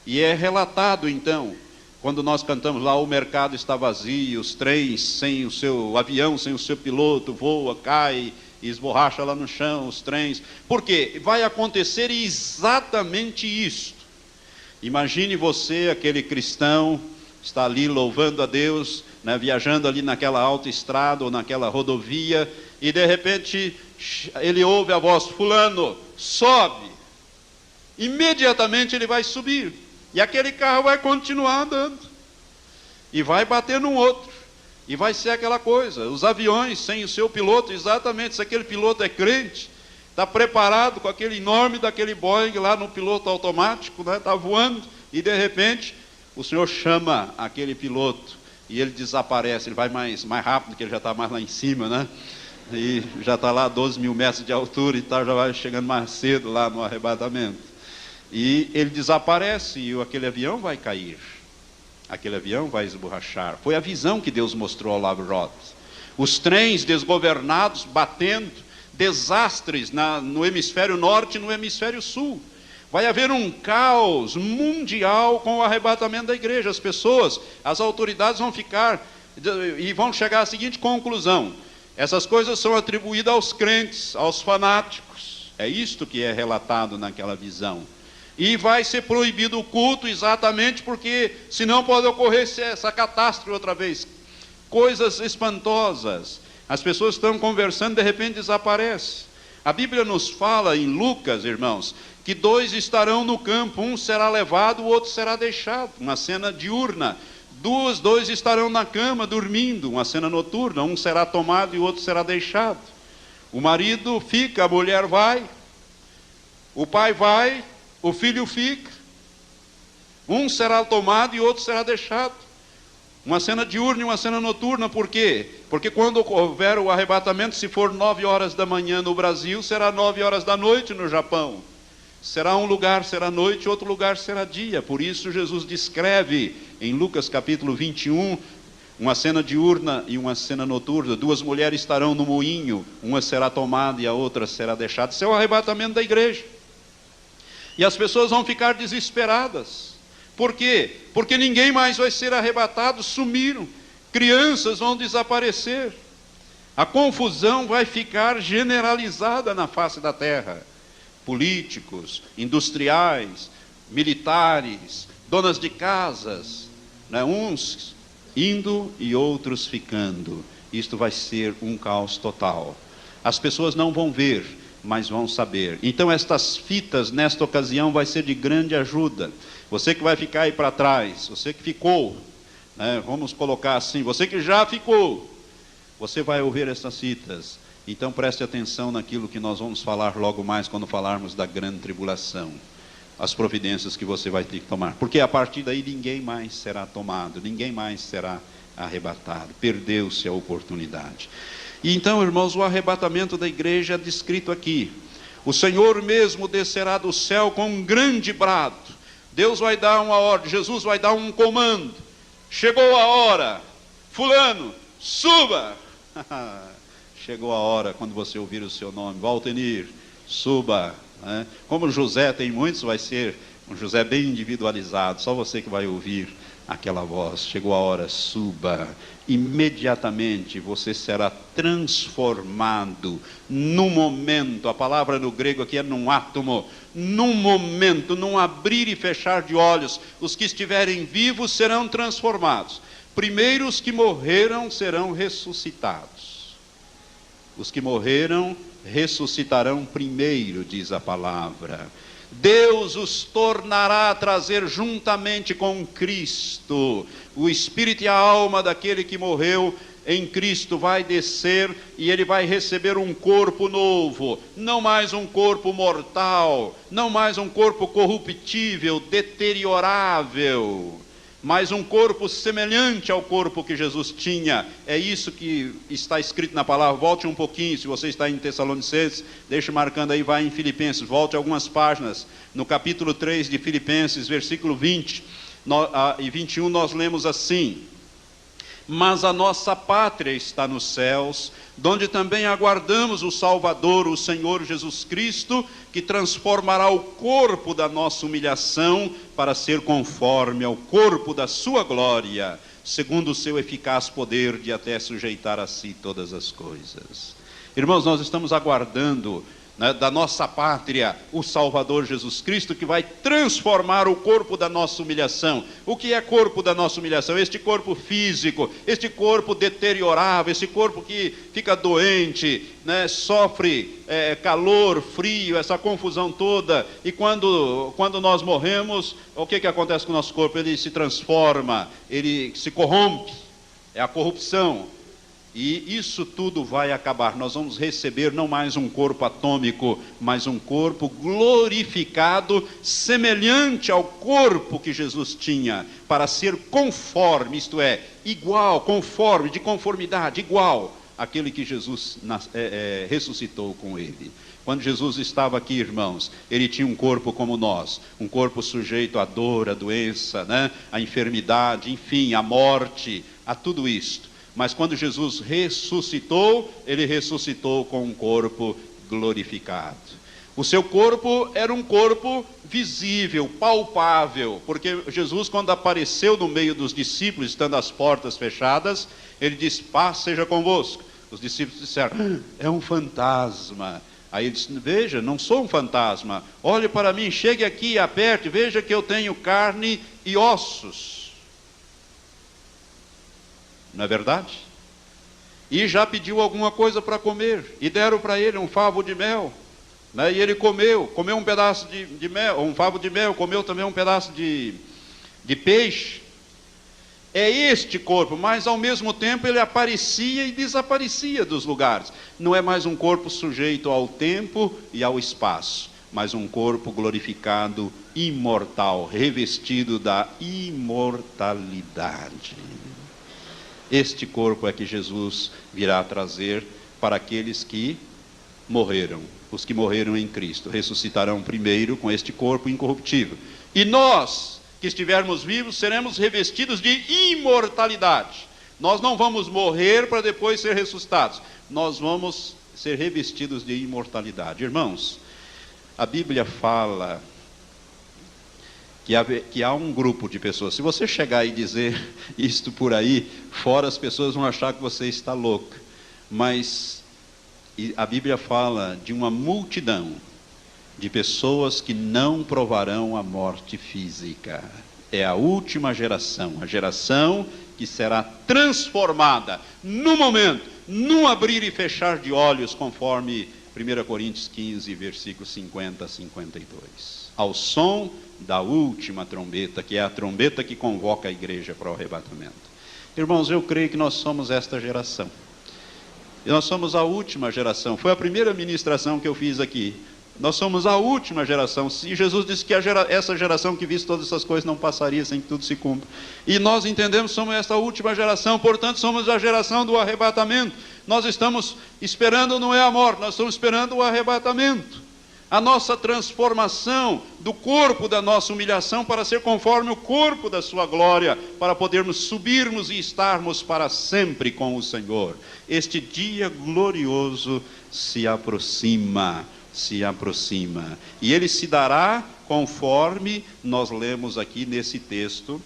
e é relatado então, quando nós cantamos lá, o mercado está vazio, os trens sem o seu avião, sem o seu piloto, voa, cai, e esborracha lá no chão os trens. Por quê? Vai acontecer exatamente isso. Imagine você, aquele cristão, está ali louvando a Deus, né, viajando ali naquela autoestrada ou naquela rodovia, e de repente ele ouve a voz: fulano, sobe. Imediatamente ele vai subir, e aquele carro vai continuar andando, e vai bater num outro. E vai ser aquela coisa, os aviões sem o seu piloto, exatamente, se aquele piloto é crente, está preparado com aquele enorme daquele Boeing lá no piloto automático, né, está voando, e de repente o Senhor chama aquele piloto, e ele desaparece, ele vai mais rápido, porque ele já está mais lá em cima, né, e já está lá a 12 mil metros de altura, e tá, já vai chegando mais cedo lá no arrebatamento. E ele desaparece, e aquele avião vai cair. Aquele avião vai esborrachar. Foi a visão que Deus mostrou ao Olav Rod. Os trens desgovernados, batendo, desastres no hemisfério norte e no hemisfério sul. Vai haver um caos mundial com o arrebatamento da igreja. As pessoas, as autoridades vão ficar e vão chegar à seguinte conclusão: essas coisas são atribuídas aos crentes, aos fanáticos. É isto que é relatado naquela visão. E vai ser proibido o culto exatamente porque senão pode ocorrer essa catástrofe outra vez. Coisas espantosas. As pessoas estão conversando, de repente desaparece. A Bíblia nos fala em Lucas, irmãos, que 2 estarão no campo, um será levado, o outro será deixado. Uma cena diurna. Dois estarão na cama dormindo, uma cena noturna. Um será tomado e o outro será deixado. O marido fica, a mulher vai, o pai vai, o filho fica. Um será tomado e outro será deixado. Uma cena diurna e uma cena noturna. Por quê? Porque quando houver o arrebatamento, se for 9 horas da manhã no Brasil, será 9 horas da noite no Japão. Será um lugar será noite, outro lugar será dia. Por isso Jesus descreve em Lucas capítulo 21 uma cena diurna e uma cena noturna. 2 mulheres estarão no moinho, uma será tomada e a outra será deixada. Isso é o arrebatamento da igreja. E as pessoas vão ficar desesperadas. Por quê? Porque ninguém mais vai ser arrebatado, sumiram. Crianças vão desaparecer. A confusão vai ficar generalizada na face da terra. Políticos, industriais, militares, donas de casas, né? Uns indo e outros ficando. Isto vai ser um caos total. As pessoas não vão ver, mas vão saber. Então estas fitas, nesta ocasião, vai ser de grande ajuda. Você que vai ficar aí para trás, você que ficou, né? Vamos colocar assim, você que já ficou, você vai ouvir essas fitas. Então preste atenção naquilo que nós vamos falar logo mais, quando falarmos da grande tribulação. As providências que você vai ter que tomar. Porque a partir daí ninguém mais será tomado, ninguém mais será arrebatado. Perdeu-se a oportunidade. E então, irmãos, o arrebatamento da igreja é descrito aqui. O Senhor mesmo descerá do céu com um grande brado. Deus vai dar uma ordem, Jesus vai dar um comando. Chegou a hora, fulano, suba. Chegou a hora, quando você ouvir o seu nome, Valtenir, suba. Como José tem muitos, vai ser um José bem individualizado, só você que vai ouvir aquela voz. Chegou a hora, suba. Imediatamente você será transformado num momento. A palavra no grego aqui é num átomo, num momento, num abrir e fechar de olhos. Os que estiverem vivos serão transformados. Primeiro os que morreram serão ressuscitados. Os que morreram ressuscitarão primeiro, diz a palavra. Deus os tornará a trazer juntamente com Cristo. O espírito e a alma daquele que morreu em Cristo vai descer e ele vai receber um corpo novo. Não mais um corpo mortal, não mais um corpo corruptível, deteriorável, mas um corpo semelhante ao corpo que Jesus tinha. É isso que está escrito na palavra. Volte um pouquinho, se você está em Tessalonicenses, deixe marcando aí, vai em Filipenses, volte algumas páginas. No capítulo 3 de Filipenses, versículo 20 e 21, nós lemos assim: mas a nossa pátria está nos céus, donde também aguardamos o Salvador, o Senhor Jesus Cristo, que transformará o corpo da nossa humilhação para ser conforme ao corpo da sua glória, segundo o seu eficaz poder de até sujeitar a si todas as coisas. Irmãos, nós estamos aguardando, né, da nossa pátria, o Salvador Jesus Cristo, que vai transformar o corpo da nossa humilhação. O que é corpo da nossa humilhação? Este corpo físico, este corpo deteriorável, esse corpo que fica doente, né, sofre calor, frio, essa confusão toda. E quando nós morremos, o que acontece com o nosso corpo? Ele se transforma, ele se corrompe, é a corrupção. E isso tudo vai acabar. Nós vamos receber não mais um corpo atômico, mas um corpo glorificado, semelhante ao corpo que Jesus tinha, para ser conforme, isto é, igual, conforme, de conformidade, igual àquele que Jesus ressuscitou com ele. Quando Jesus estava aqui, irmãos, ele tinha um corpo como nós, um corpo sujeito à dor, à doença, né? À enfermidade, enfim, à morte, a tudo isto. Mas quando Jesus ressuscitou, ele ressuscitou com um corpo glorificado. O seu corpo era um corpo visível, palpável, porque Jesus, quando apareceu no meio dos discípulos, estando as portas fechadas, ele disse: paz seja convosco. Os discípulos disseram: é um fantasma. Aí ele disse: veja, não sou um fantasma, olhe para mim, chegue aqui, aperte, veja que eu tenho carne e ossos. Não é verdade? E já pediu alguma coisa para comer, e deram para ele um favo de mel, né? E ele comeu um pedaço de mel, um favo de mel, comeu também um pedaço de peixe. É este corpo, mas ao mesmo tempo ele aparecia e desaparecia dos lugares. Não é mais um corpo sujeito ao tempo e ao espaço, mas um corpo glorificado, imortal, revestido da imortalidade. Este corpo é que Jesus virá trazer para aqueles que morreram. Os que morreram em Cristo ressuscitarão primeiro com este corpo incorruptível. E nós, que estivermos vivos, seremos revestidos de imortalidade. Nós não vamos morrer para depois ser ressuscitados. Nós vamos ser revestidos de imortalidade. Irmãos, a Bíblia fala que há um grupo de pessoas. Se você chegar e dizer isto por aí, fora, as pessoas vão achar que você está louco. Mas a Bíblia fala de uma multidão de pessoas que não provarão a morte física. É a última geração, a geração que será transformada no momento, num abrir e fechar de olhos, conforme 1 Coríntios 15, versículos 50 a 52. Ao som da última trombeta, que é a trombeta que convoca a igreja para o arrebatamento. Irmãos, eu creio que nós somos esta geração. E nós somos a última geração. Foi a primeira ministração que eu fiz aqui. Nós somos a última geração. E Jesus disse que essa geração que visse todas essas coisas não passaria sem que tudo se cumpra. E nós entendemos que somos esta última geração, portanto somos a geração do arrebatamento. Nós estamos esperando não é a morte, nós estamos esperando o arrebatamento. A nossa transformação do corpo da nossa humilhação para ser conforme o corpo da sua glória, para podermos subirmos e estarmos para sempre com o Senhor. Este dia glorioso se aproxima. E ele se dará conforme nós lemos aqui nesse texto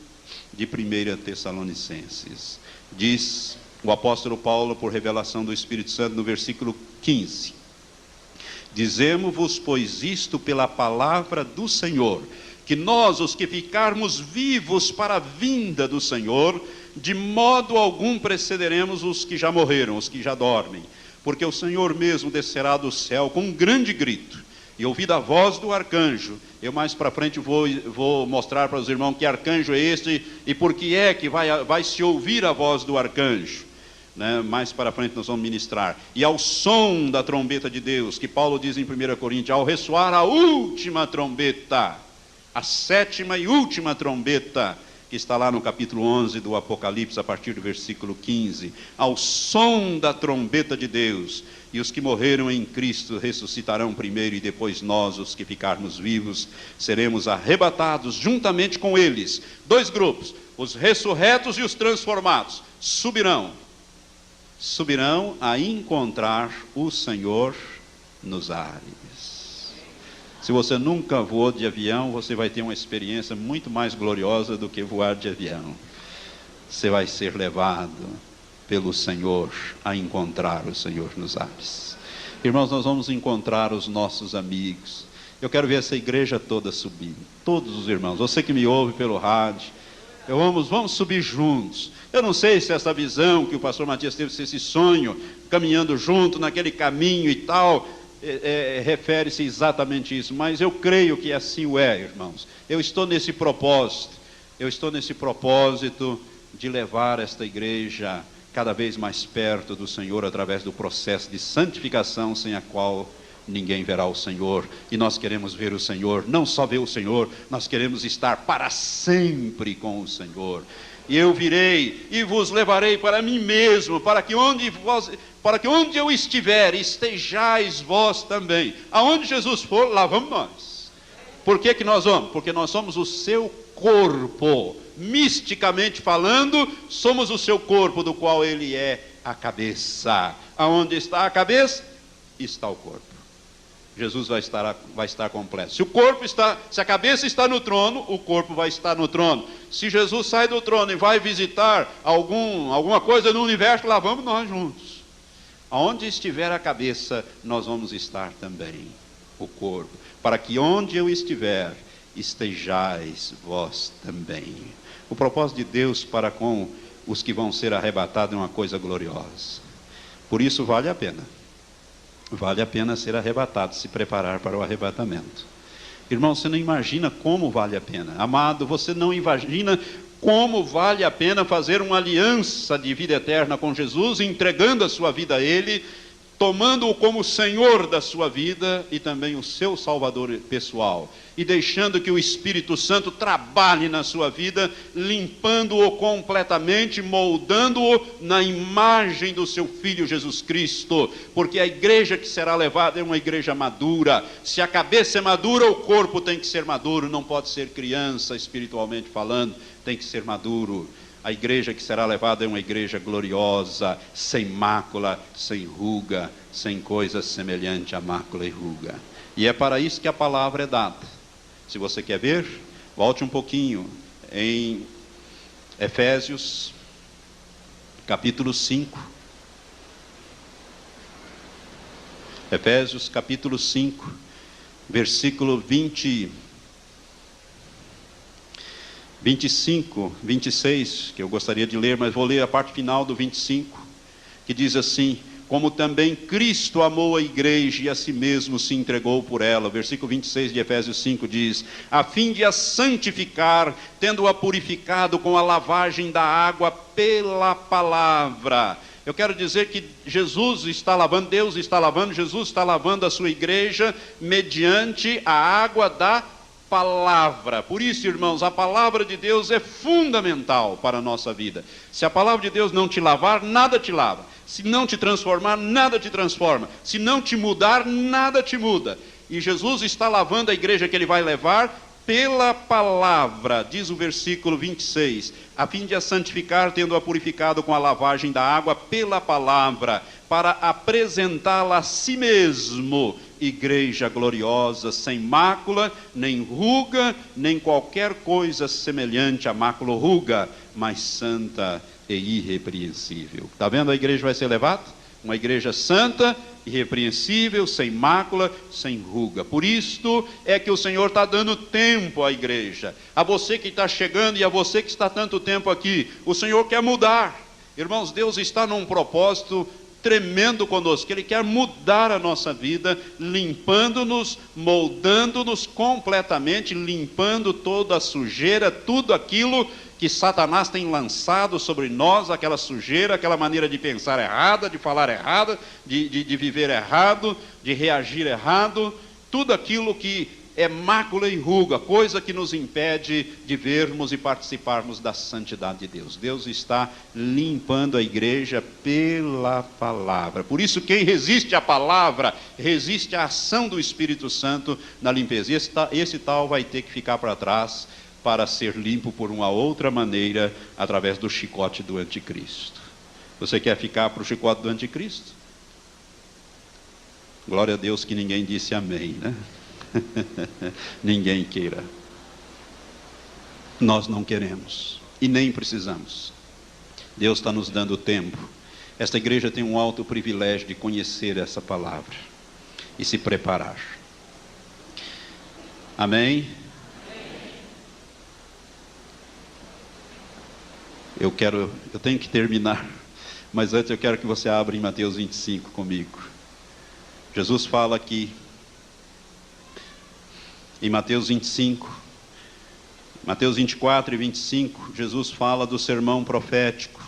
de 1 Tessalonicenses. Diz o apóstolo Paulo, por revelação do Espírito Santo, no versículo 15: dizemos-vos, pois, isto pela palavra do Senhor, que nós, os que ficarmos vivos para a vinda do Senhor, de modo algum precederemos os que já morreram, os que já dormem. Porque o Senhor mesmo descerá do céu com um grande grito, e ouvida a voz do arcanjo. Eu mais para frente vou mostrar para os irmãos que arcanjo é este, e por que é que vai se ouvir a voz do arcanjo. Mais para frente nós vamos ministrar. E ao som da trombeta de Deus, que Paulo diz em 1 Coríntios, ao ressoar a última trombeta, a sétima e última trombeta, que está lá no capítulo 11 do Apocalipse, a partir do versículo 15, ao som da trombeta de Deus, e os que morreram em Cristo ressuscitarão primeiro, e depois nós, os que ficarmos vivos, seremos arrebatados juntamente com eles. Dois grupos, os ressurretos e os transformados, subirão a encontrar o Senhor nos ares. Se você nunca voou de avião, você vai ter uma experiência muito mais gloriosa do que voar de avião. Você vai ser levado pelo Senhor a encontrar o Senhor nos ares. Irmãos, nós vamos encontrar os nossos amigos. Eu quero ver essa igreja toda subindo. Todos os irmãos, você que me ouve pelo rádio, vamos subir juntos. Eu não sei se essa visão que o pastor Matias teve, se esse sonho, caminhando junto naquele caminho e tal, refere-se exatamente isso, mas eu creio que assim o é, irmãos. Eu estou nesse propósito de levar esta igreja cada vez mais perto do Senhor, através do processo de santificação, sem a qual ninguém verá o Senhor. E nós queremos ver o Senhor, não só ver o Senhor, nós queremos estar para sempre com o Senhor. E eu virei e vos levarei para mim mesmo, para que onde eu estiver, estejais vós também. Aonde Jesus for, lá vamos nós. Por que nós vamos? Porque nós somos o seu corpo. Misticamente falando, somos o seu corpo, do qual ele é a cabeça. Aonde está a cabeça, está o corpo. Jesus vai estar completo. Se a cabeça está no trono, o corpo vai estar no trono. Se Jesus sai do trono e vai visitar alguma coisa no universo, lá vamos nós juntos. Aonde estiver a cabeça, nós vamos estar também, o corpo. Para que onde eu estiver, estejais vós também. O propósito de Deus para com os que vão ser arrebatados é uma coisa gloriosa. Por isso vale a pena. Vale a pena ser arrebatado, se preparar para o arrebatamento. Irmão, você não imagina como vale a pena. Amado, você não imagina como vale a pena fazer uma aliança de vida eterna com Jesus, entregando a sua vida a Ele, tomando-o como Senhor da sua vida e também o seu Salvador pessoal, e deixando que o Espírito Santo trabalhe na sua vida, limpando-o completamente, moldando-o na imagem do seu Filho Jesus Cristo, porque a igreja que será levada é uma igreja madura. Se a cabeça é madura, o corpo tem que ser maduro, não pode ser criança espiritualmente falando, tem que ser maduro. A igreja que será levada é uma igreja gloriosa, sem mácula, sem ruga, sem coisa semelhante a mácula e ruga. E é para isso que a palavra é dada. Se você quer ver, volte um pouquinho em Efésios, capítulo 5. Efésios, capítulo 5, versículo 25, 26, que eu gostaria de ler, mas vou ler a parte final do 25, que diz assim: como também Cristo amou a igreja e a si mesmo se entregou por ela. O versículo 26 de Efésios 5 diz: a fim de a santificar, tendo-a purificado com a lavagem da água pela palavra. Eu quero dizer que Jesus está lavando, Deus está lavando, Jesus está lavando a sua igreja mediante a água da palavra. Por isso, irmãos, a palavra de Deus é fundamental para a nossa vida. Se a palavra de Deus não te lavar, nada te lava. Se não te transformar, nada te transforma. Se não te mudar, nada te muda. E Jesus está lavando a igreja que ele vai levar pela palavra, diz o versículo 26, a fim de a santificar, tendo-a purificado com a lavagem da água pela palavra, para apresentá-la a si mesmo, igreja gloriosa, sem mácula, nem ruga, nem qualquer coisa semelhante à mácula ou ruga, mas santa e irrepreensível. Está vendo? A igreja vai ser levada? Uma igreja santa, irrepreensível, sem mácula, sem ruga. Por isto é que o Senhor está dando tempo à igreja. A você que está chegando e a você que está tanto tempo aqui, o Senhor quer mudar. Irmãos, Deus está num propósito tremendo conosco. Ele quer mudar a nossa vida, limpando-nos, moldando-nos completamente, limpando toda a sujeira, tudo aquilo que Satanás tem lançado sobre nós, aquela sujeira, aquela maneira de pensar errada, de falar errada, de viver errado, de reagir errado, tudo aquilo que é mácula e ruga, coisa que nos impede de vermos e participarmos da santidade de Deus. Deus está limpando a igreja pela palavra. Por isso, quem resiste à palavra, resiste à ação do Espírito Santo na limpeza. Esse tal vai ter que ficar para trás, para ser limpo por uma outra maneira, através do chicote do anticristo. Você quer ficar para o chicote do anticristo? Glória a Deus que ninguém disse amém, né? Ninguém queira. Nós não queremos e nem precisamos. Deus está nos dando tempo. Esta igreja tem um alto privilégio de conhecer essa palavra e se preparar. Amém? Eu tenho que terminar, mas antes eu quero que você abra em Mateus 25 comigo. Jesus fala aqui, em Mateus 25, Mateus 24 e 25, Jesus fala do sermão profético,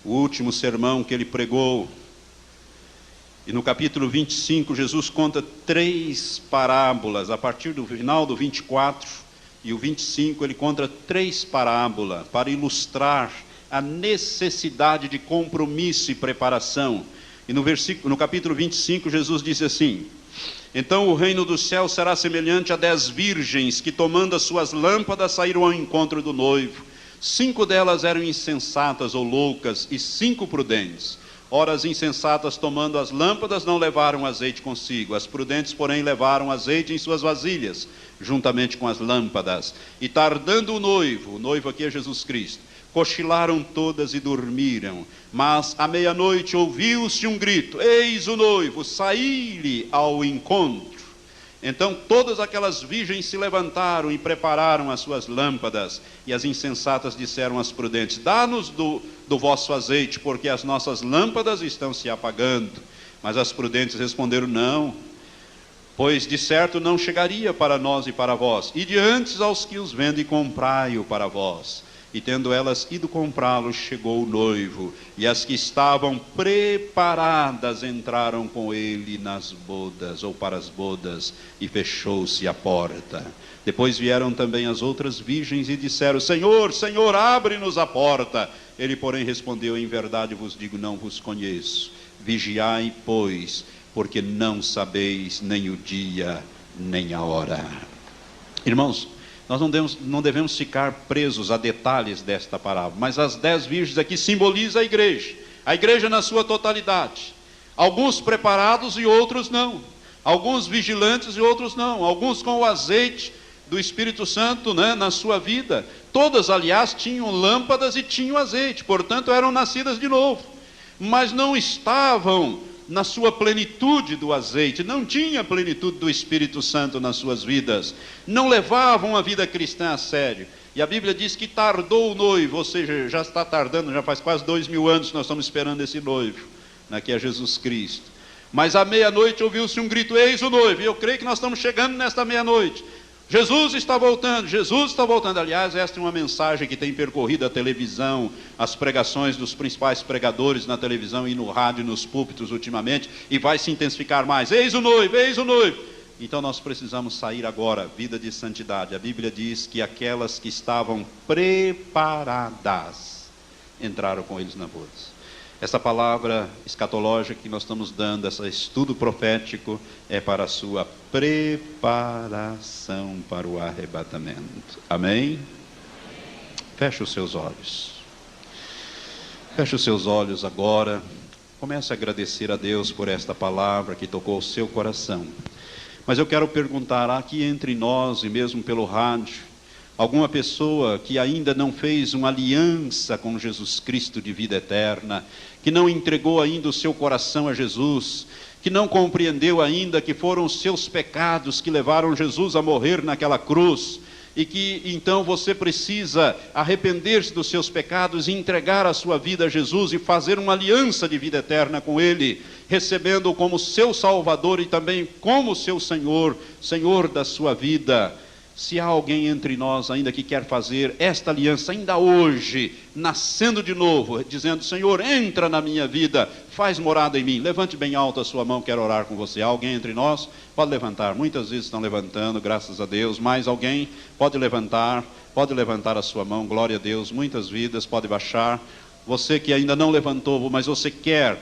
o último sermão que ele pregou. E no capítulo 25, Jesus conta 3 parábolas, a partir do final do 24 e o 25, ele conta 3 parábolas para ilustrar a necessidade de compromisso e preparação. E no capítulo 25, Jesus disse assim: então o reino do céu será semelhante a 10 virgens que, tomando as suas lâmpadas, saíram ao encontro do noivo. 5 delas eram insensatas ou loucas e 5 prudentes. Ora, as insensatas, tomando as lâmpadas, não levaram azeite consigo. As prudentes, porém, levaram azeite em suas vasilhas, juntamente com as lâmpadas. E tardando o noivo aqui é Jesus Cristo, cochilaram todas e dormiram. Mas à meia-noite ouviu-se um grito: eis o noivo, saí-lhe ao encontro. Então todas aquelas virgens se levantaram e prepararam as suas lâmpadas. E as insensatas disseram às prudentes: dá-nos do vosso azeite, porque as nossas lâmpadas estão se apagando. Mas as prudentes responderam: não, pois de certo não chegaria para nós e para vós. Ide antes aos que os vendem e comprai-o para vós. E tendo elas ido comprá-lo, chegou o noivo, e as que estavam preparadas entraram com ele nas bodas, ou para as bodas, e fechou-se a porta. Depois vieram também as outras virgens e disseram: Senhor, Senhor, abre-nos a porta. Ele, porém, respondeu: em verdade vos digo, não vos conheço. Vigiai, pois, porque não sabeis nem o dia, nem a hora. Irmãos, nós não devemos ficar presos a detalhes desta parábola, mas as 10 virgens aqui simbolizam a igreja na sua totalidade. Alguns preparados e outros não, alguns vigilantes e outros não, alguns com o azeite do Espírito Santo, né, na sua vida. Todas, aliás, tinham lâmpadas e tinham azeite, portanto eram nascidas de novo, mas não estavam na sua plenitude do azeite, não tinha plenitude do Espírito Santo nas suas vidas, não levavam a vida cristã a sério. E a Bíblia diz que tardou o noivo, ou seja, já está tardando, já faz quase 2000 anos que nós estamos esperando esse noivo, né, que é Jesus Cristo. Mas à meia-noite ouviu-se um grito: eis o noivo, e eu creio que nós estamos chegando nesta meia-noite. Jesus está voltando, Jesus está voltando. Aliás, esta é uma mensagem que tem percorrido a televisão, as pregações dos principais pregadores na televisão e no rádio e nos púlpitos ultimamente, e vai se intensificar mais: eis o noivo, eis o noivo. Então nós precisamos sair agora, vida de santidade. A Bíblia diz que aquelas que estavam preparadas entraram com eles na boda. Essa palavra escatológica que nós estamos dando, esse estudo profético, é para a sua preparação para o arrebatamento. Amém? Feche os seus olhos. Feche os seus olhos agora. Comece a agradecer a Deus por esta palavra que tocou o seu coração. Mas eu quero perguntar aqui entre nós, e mesmo pelo rádio, alguma pessoa que ainda não fez uma aliança com Jesus Cristo de vida eterna, que não entregou ainda o seu coração a Jesus, que não compreendeu ainda que foram os seus pecados que levaram Jesus a morrer naquela cruz, e que então você precisa arrepender-se dos seus pecados e entregar a sua vida a Jesus e fazer uma aliança de vida eterna com Ele, recebendo-o como seu Salvador e também como seu Senhor, Senhor da sua vida. Se há alguém entre nós ainda que quer fazer esta aliança, ainda hoje, nascendo de novo, dizendo: Senhor, entra na minha vida, faz morada em mim, levante bem alto a sua mão, quero orar com você. Há alguém entre nós? Pode levantar. Muitas vezes estão levantando, graças a Deus. Mais alguém? Pode levantar a sua mão, glória a Deus. Muitas vidas, pode baixar. Você que ainda não levantou, mas você quer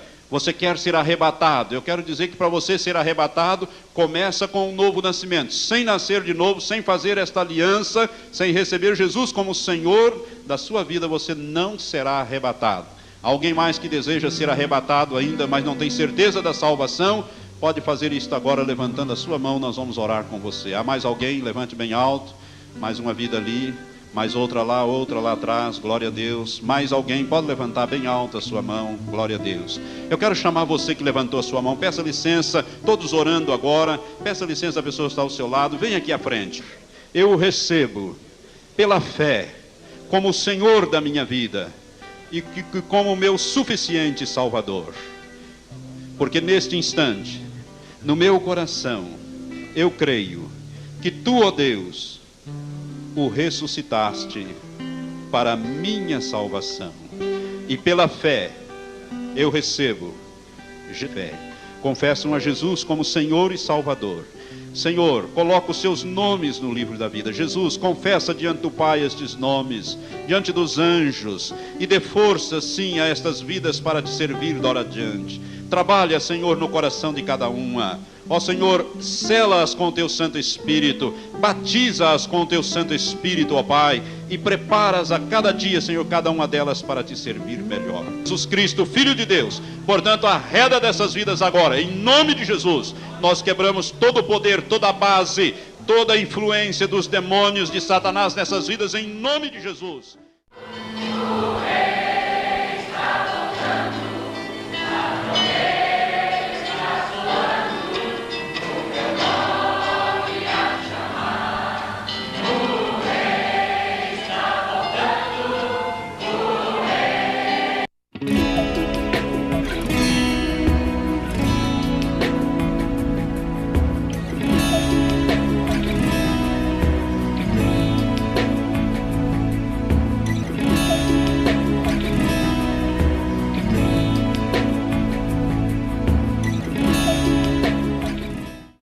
ser arrebatado. Eu quero dizer que para você ser arrebatado, começa com um novo nascimento. Sem nascer de novo, sem fazer esta aliança, sem receber Jesus como Senhor da sua vida, você não será arrebatado. Alguém mais que deseja ser arrebatado ainda, mas não tem certeza da salvação, pode fazer isto agora, levantando a sua mão, nós vamos orar com você. Há mais alguém? Levante bem alto. Mais uma vida ali. Mais outra lá atrás, glória a Deus. Mais alguém? Pode levantar bem alta a sua mão, glória a Deus. Eu quero chamar você que levantou a sua mão, peça licença, todos orando agora, peça licença à pessoa que está ao seu lado, vem aqui à frente. Eu o recebo pela fé como o Senhor da minha vida e como o meu suficiente Salvador. Porque neste instante, no meu coração, eu creio que Tu, ó Deus, o ressuscitaste para a minha salvação, e pela fé eu recebo fé. Confessam a Jesus como Senhor e Salvador. Senhor, coloca os seus nomes no livro da vida. Jesus, confessa diante do Pai estes nomes, diante dos anjos, e dê força sim a estas vidas para te servir de hora adiante. Trabalha, Senhor, no coração de cada uma. Ó Senhor, sela-as com o Teu Santo Espírito, batiza-as com o Teu Santo Espírito, ó Pai, e prepara-as a cada dia, Senhor, cada uma delas para te servir melhor. Jesus Cristo, Filho de Deus, portanto, arreda dessas vidas agora, em nome de Jesus. Nós quebramos todo o poder, toda a base, toda a influência dos demônios de Satanás nessas vidas, em nome de Jesus.